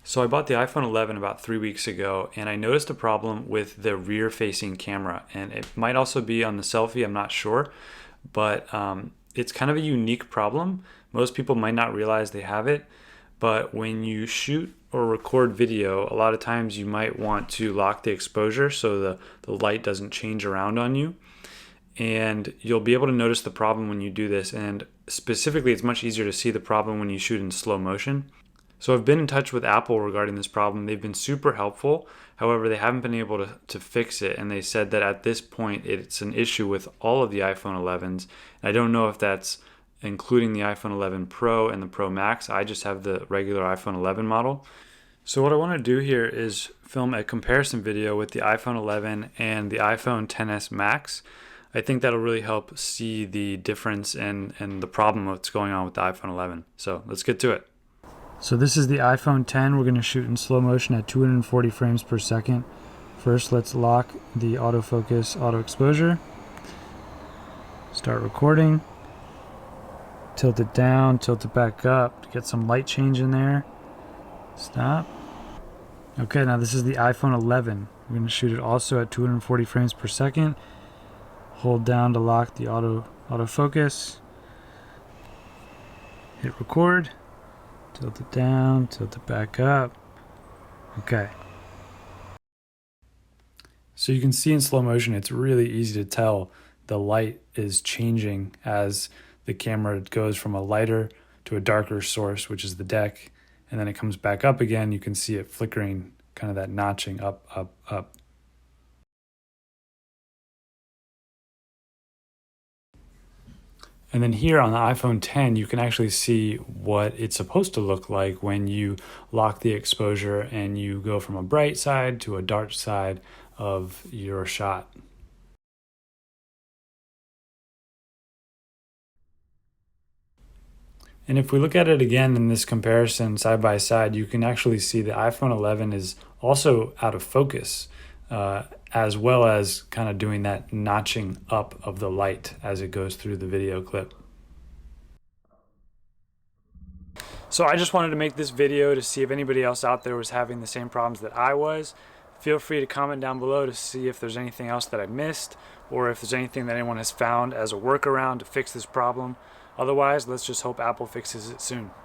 So I bought the iPhone 11 about 3 weeks ago, and I noticed a problem with the rear-facing camera, and it might also be on the selfie, I'm not sure, but it's kind of a unique problem. Most people might not realize they have it, but when you shoot or record video, a lot of times you might want to lock the exposure so the light doesn't change around on you. And you'll be able to notice the problem when you do this, and specifically it's much easier to see the problem when you shoot in slow motion. So I've been in touch with Apple regarding this problem. They've been super helpful. However, they haven't been able to fix it. And they said that at this point, it's an issue with all of the iPhone 11s. And I don't know if that's including the iPhone 11 Pro and the Pro Max. I just have the regular iPhone 11 model. So what I want to do here is film a comparison video with the iPhone 11 and the iPhone XS Max. I think that'll really help see the difference and the problem that's going on with the iPhone 11. So let's get to it. So this is the iPhone 10. We're going to shoot in slow motion at 240 frames per second. First, let's lock the autofocus auto exposure. Start recording. Tilt it down, tilt it back up to get some light change in there. Stop. Okay, now this is the iPhone 11. We're going to shoot it also at 240 frames per second. Hold down to lock the autofocus. Hit record. Tilt it down, tilt it back up. Okay. So you can see in slow motion, it's really easy to tell the light is changing as the camera goes from a lighter to a darker source, which is the deck, and then it comes back up again. You can see it flickering, kind of that notching up, up, up. And then here on the iPhone 10, you can actually see what it's supposed to look like when you lock the exposure and you go from a bright side to a dark side of your shot. And if we look at it again in this comparison side by side, you can actually see the iPhone 11 is also out of focus, as well as kind of doing that notching up of the light as it goes through the video clip. So I just wanted to make this video to see if anybody else out there was having the same problems that I was. Feel free to comment down below to see if there's anything else that I missed, or if there's anything that anyone has found as a workaround to fix this problem. Otherwise, let's just hope Apple fixes it soon.